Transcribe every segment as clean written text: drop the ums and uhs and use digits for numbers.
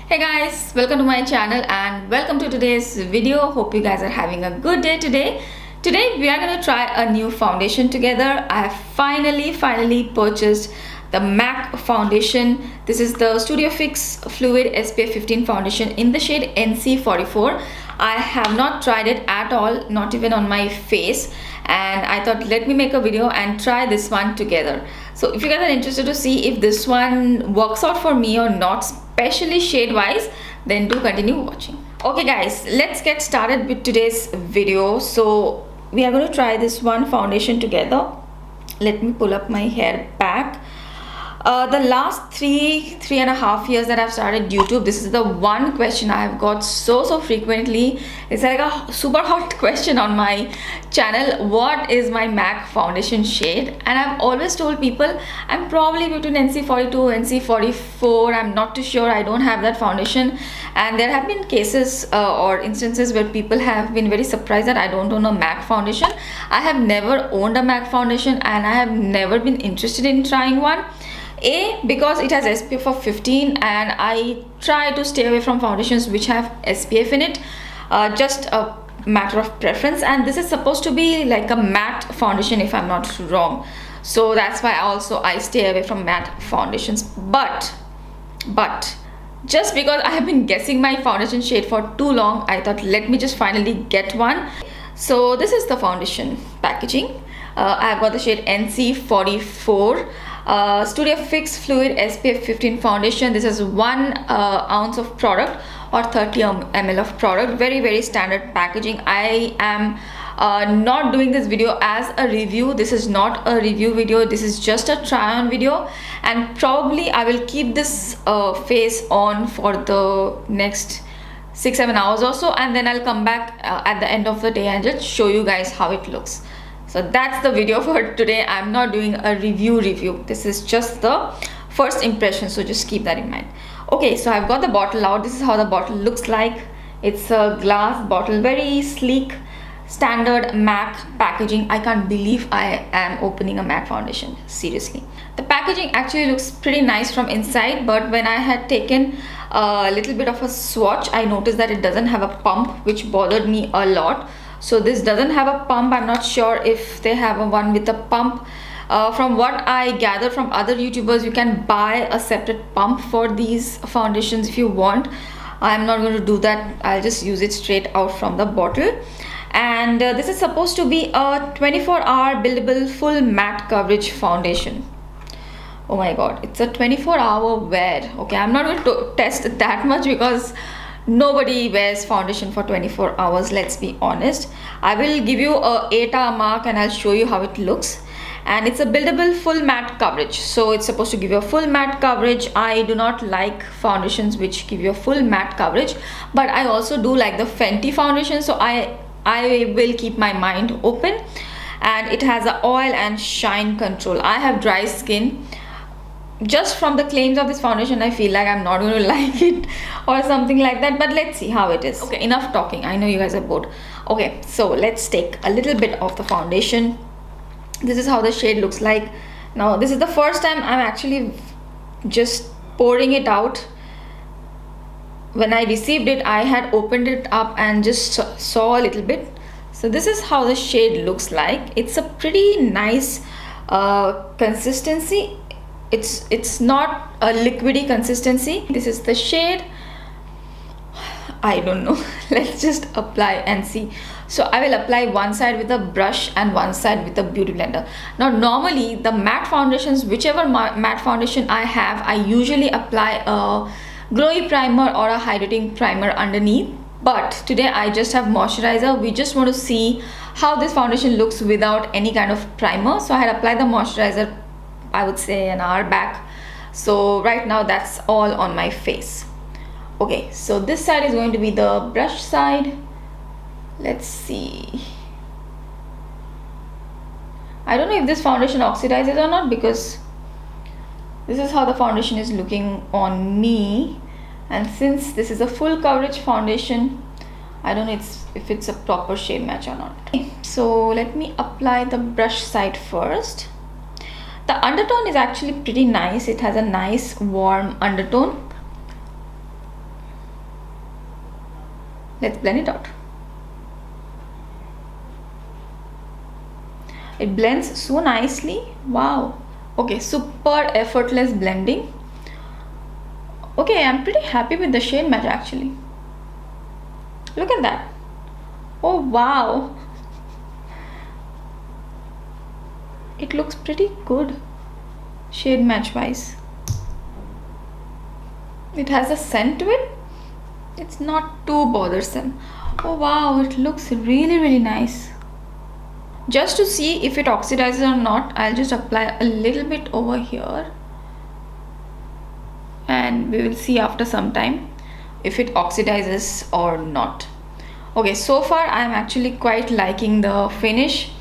Hey guys, welcome to my channel and welcome to today's video. Hope you guys are having a good day today. Today we are going to try a new foundation together. I have finally purchased the MAC foundation. This is the Studio Fix Fluid SPF 15 foundation in the shade NC44. I have not tried it at all, not even on my face, and I thought let me make a video and try this one together. So if you guys are interested to see if this one works out for me or not, especially shade wise, then do continue watching. Okay guys, let's get started with today's video. So we are going to try this one foundation together. Let me pull up my hair back. The last three and a half years that I've started YouTube, this is the one question I've got so frequently. It's like a super hot question on my channel. What is my MAC foundation shade? And I've always told people I'm probably between NC42 and NC44. I'm not too sure. I don't have that foundation. And there have been cases or instances where people have been very surprised that I don't own a MAC foundation. I have never owned a MAC foundation and I have never been interested in trying one. Because it has SPF of 15 and I try to stay away from foundations which have SPF in it, just a matter of preference, and this is supposed to be like a matte foundation if I'm not wrong. So that's why also I stay away from matte foundations. But just because I have been guessing my foundation shade for too long, I thought let me just finally get one. So this is the foundation packaging. I've got the shade NC44. Studio Fix Fluid SPF 15 foundation. This is 1 ounce of product or 30 ml of product. Very standard packaging. I am not doing this video as a review. This is not a review video. This is just a try on video, and probably I will keep this face on for the next 6-7 hours or so, and then I'll come back at the end of the day and just show you guys how it looks. So that's the video for today. I'm not doing a review. This is just the first impression, so just keep that in mind. Okay, so I've got the bottle out. This is how the bottle looks like. It's a glass bottle, very sleek, standard MAC packaging. I can't believe I am opening a MAC foundation, seriously. The packaging actually looks pretty nice from inside, but when I had taken a little bit of a swatch, I noticed that it doesn't have a pump, which bothered me a lot. So this doesn't have a pump. I'm not sure if they have a one with a pump. From what I gather from other YouTubers, you can buy a separate pump for these foundations if you want. I'm not going to do that. I'll just use it straight out from the bottle. And this is supposed to be a 24-hour buildable full matte coverage foundation. Oh my god, it's a 24-hour wear. Okay, I'm not going to test that much because nobody wears foundation for 24 hours, let's be honest. I will give you a 8-hour mark and I'll show you how it looks. And it's a buildable full matte coverage, so it's supposed to give you a full matte coverage. I do not like foundations which give you a full matte coverage, but I also do like the Fenty foundation, so I will keep my mind open. And it has a oil and shine control. I have dry skin. Just from the claims of this foundation, I feel like I'm not going to like it or something like that, but let's see how it is. Okay, enough talking. I know you guys are bored. Okay, so let's take a little bit of the foundation. This is how the shade looks like. Now this is the first time I'm actually just pouring it out. When I received it, I had opened it up and just saw a little bit. So this is how the shade looks like. It's a pretty nice consistency. It's not a liquidy consistency. This is the shade. I don't know. Let's just apply and see. So I will apply one side with a brush and one side with a beauty blender. Now normally the matte foundations, whichever matte foundation I have, I usually apply a glowy primer or a hydrating primer underneath. But today I just have moisturizer. We just want to see how this foundation looks without any kind of primer. So I had applied the moisturizer, I would say an hour back. So right now that's all on my face. Okay, so this side is going to be the brush side. Let's see. I don't know if this foundation oxidizes or not, because this is how the foundation is looking on me. And since this is a full coverage foundation, I don't know if it's a proper shade match or not. Okay, so let me apply the brush side first. The undertone is actually pretty nice. It has a nice warm undertone. Let's blend it out. It blends so nicely. Wow. Okay, super effortless blending. Okay, I'm pretty happy with the shade match actually. Look at that. Oh wow. It looks pretty good shade match wise. It has a scent to it. It's not too bothersome. Oh wow, it looks really nice. Just to see if it oxidizes or not, I'll just apply a little bit over here. And we will see after some time if it oxidizes or not. Okay, so far I am actually quite liking the finish.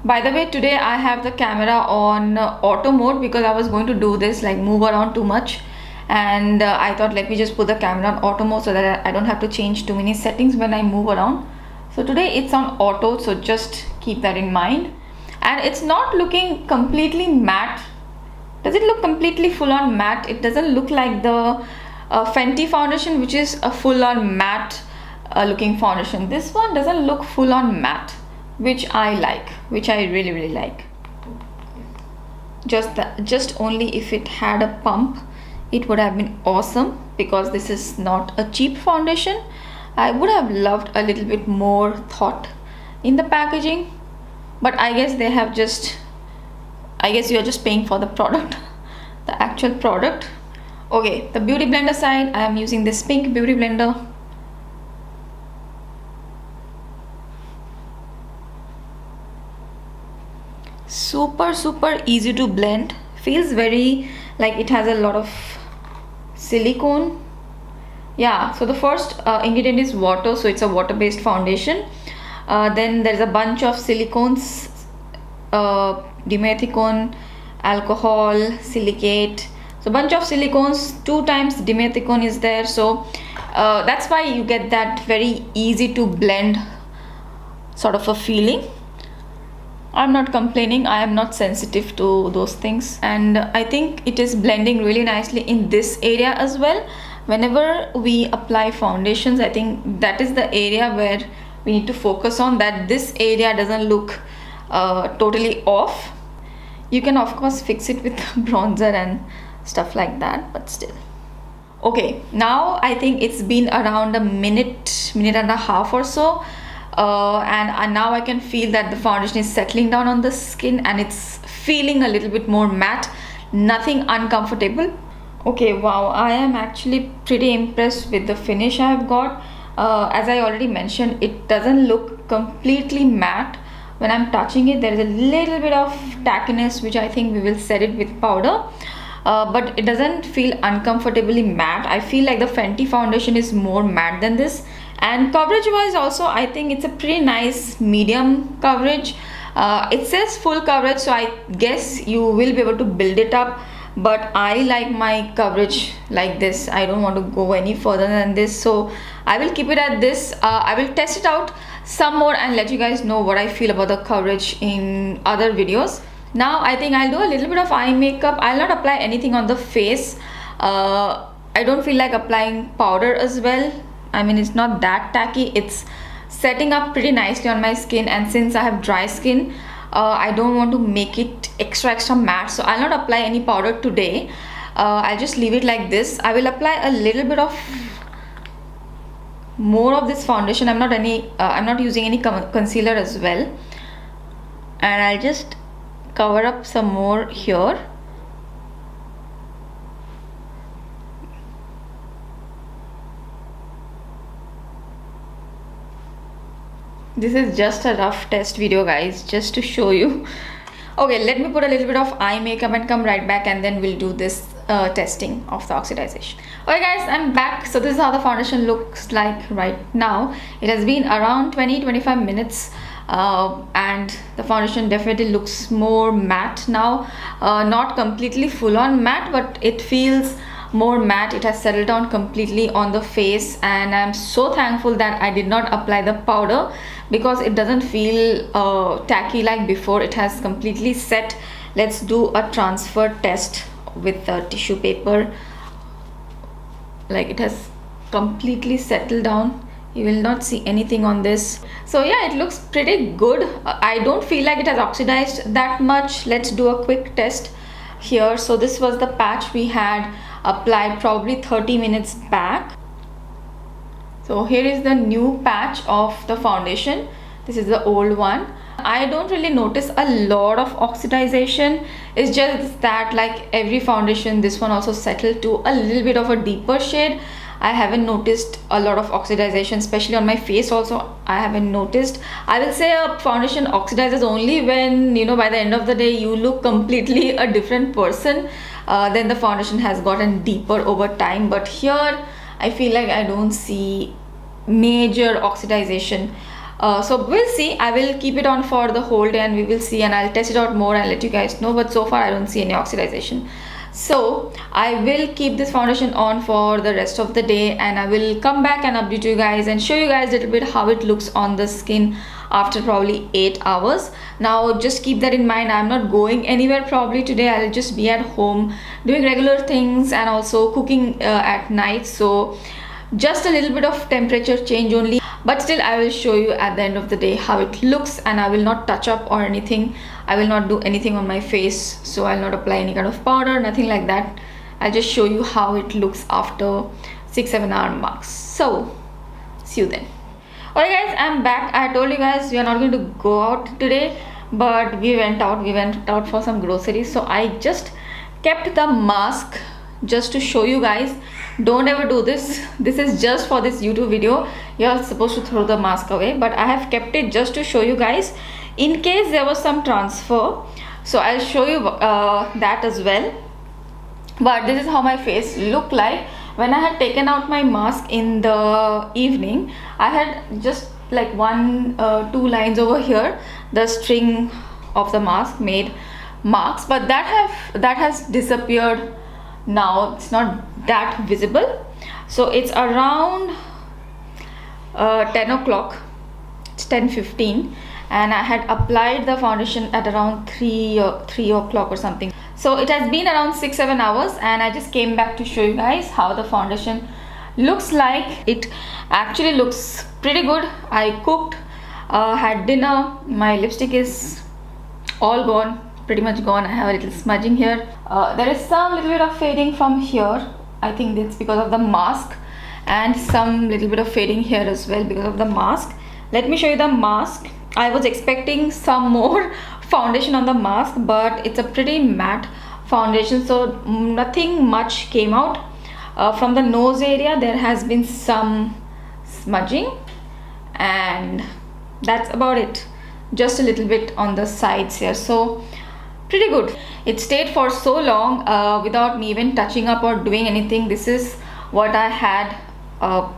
By the way, today I have the camera on auto mode because I was going to do this, like move around too much, and I thought let me just put the camera on auto mode so that I don't have to change too many settings when I move around. So today it's on auto, so just keep that in mind. And it's not looking completely matte. Does it look completely full on matte? It doesn't look like the Fenty foundation, which is a full on matte looking foundation. This one doesn't look full on matte, which I like, which I really like. Just only if it had a pump, it would have been awesome, because this is not a cheap foundation. I would have loved a little bit more thought in the packaging, but I guess they have just, I guess you're just paying for the product, the actual product. Okay, the beauty blender side, I am using this pink beauty blender. Super easy to blend. Feels very like it has a lot of silicone. Yeah, so the first ingredient is water, so it's a water based foundation. Then there's a bunch of silicones, dimethicone, alcohol, silicate. So bunch of silicones, 2 times dimethicone is there. So that's why you get that very easy to blend sort of a feeling. I'm not complaining, I am not sensitive to those things, and I think it is blending really nicely in this area as well. Whenever we apply foundations, I think that is the area where we need to focus on, that this area doesn't look totally off. You can of course fix it with bronzer and stuff like that, but still. Okay, now I think it's been around a minute and a half or so. And now I can feel that the foundation is settling down on the skin and it's feeling a little bit more matte, nothing uncomfortable. Okay, wow, I am actually pretty impressed with the finish I have got. As I already mentioned, it doesn't look completely matte. When I'm touching it, there is a little bit of tackiness, which I think we will set it with powder. But it doesn't feel uncomfortably matte. I feel like the Fenty foundation is more matte than this. And coverage wise also, I think it's a pretty nice medium coverage. It says full coverage, so I guess you will be able to build it up, but I like my coverage like this. I don't want to go any further than this, so I will keep it at this. I will test it out some more and let you guys know what I feel about the coverage in other videos. Now I think I'll do a little bit of eye makeup. I'll not apply anything on the face. I don't feel like applying powder as well. I mean, it's not that tacky. It's setting up pretty nicely on my skin, and since I have dry skin, I don't want to make it extra matte, so I'll not apply any powder today. I'll just leave it like this. I will apply a little bit of more of this foundation. I'm not using any concealer as well, and I'll just cover up some more here. This is just a rough test video, guys, just to show you. Okay, let me put a little bit of eye makeup and come right back, and then we'll do this testing of the oxidization. Okay guys, I'm back. So this is how the foundation looks like right now. It has been around 20-25 minutes and the foundation definitely looks more matte now. Not completely full on matte, but it feels more matte. It has settled down completely on the face, and I'm so thankful that I did not apply the powder, because it doesn't feel tacky like before. It has completely set. Let's do a transfer test with the tissue paper. Like, it has completely settled down You will not see anything on this. So yeah, it looks pretty good. I don't feel like it has oxidized that much. Let's do a quick test here. So this was the patch we had applied probably 30 minutes back. So here is the new patch of the foundation. This is the old one. I don't really notice a lot of oxidization. It's just that like every foundation, this one also settled to a little bit of a deeper shade. I haven't noticed a lot of oxidization, especially on my face also. I haven't noticed. I will say a foundation oxidizes only when, you know, by the end of the day you look completely a different person. Then the foundation has gotten deeper over time. But here I feel like I don't see major oxidization. So we'll see. I will keep it on for the whole day and we will see, and I'll test it out more and let you guys know. But so far I don't see any oxidization. So I will keep this foundation on for the rest of the day, and I will come back and update you guys and show you guys a little bit how it looks on the skin after probably 8 hours. Now just keep that in mind. I'm not going anywhere probably today. I'll just be at home doing regular things and also cooking at night. So just a little bit of temperature change only, but still I will show you at the end of the day how it looks, and I will not touch up or anything. I will not do anything on my face, so I'll not apply any kind of powder, nothing like that. I'll just show you how it looks after 6-7 hour marks. So see you then. Alright guys, I'm back. I told you guys we are not going to go out today, but we went out for some groceries. So I just kept the mask just to show you guys. Don't ever do this. This is just for this YouTube video. You're supposed to throw the mask away, but I have kept it just to show you guys in case there was some transfer. So I'll show you that as well. But this is how my face looked like when I had taken out my mask in the evening. I had just like 1-2 lines over here. The string of the mask made marks, but that has disappeared now. It's not that visible. So it's around 10 o'clock. It's 10:15, and I had applied the foundation at around 3 o'clock or something. So it has been around 6-7 hours, and I just came back to show you guys how the foundation looks like. It actually looks pretty good. I cooked, had dinner. My lipstick is all gone, pretty much gone. I have a little smudging here. There is some little bit of fading from here. I think that's because of the mask, and some little bit of fading here as well because of the mask. Let me show you the mask. I was expecting some more foundation on the mask, but it's a pretty matte foundation, so nothing much came out. From the nose area there has been some smudging, and that's about it. Just a little bit on the sides here. So pretty good. It stayed for so long without me even touching up or doing anything. This is what I had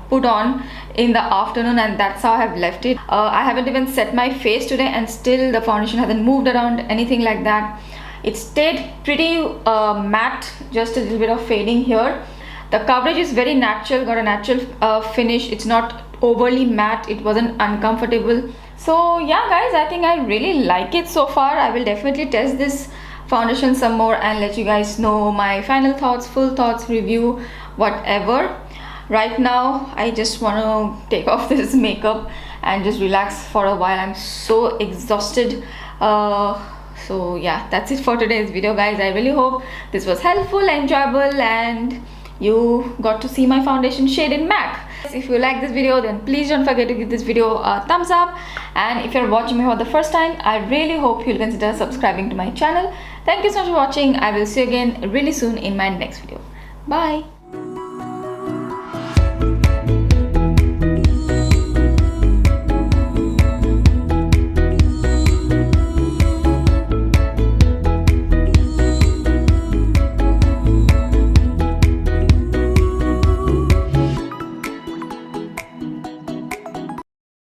put on in the afternoon, and that's how I have left it. I haven't even set my face today, and still the foundation hasn't moved around, anything like that. It stayed pretty matte, just a little bit of fading here. The coverage is very natural, got a natural finish. It's not overly matte, it wasn't uncomfortable. So yeah guys, I think I really like it so far. I will definitely test this foundation some more and let you guys know my final thoughts, full thoughts, review, whatever. Right now I just want to take off this makeup and just relax for a while. I'm so exhausted. So yeah, that's it for today's video guys. I really hope this was helpful, enjoyable, and you got to see my foundation shade in MAC. If you like this video, then please don't forget to give this video a thumbs up, and if you're watching me for the first time, I really hope you'll consider subscribing to my channel. Thank you so much for watching. I will see you again really soon in my next video. Bye.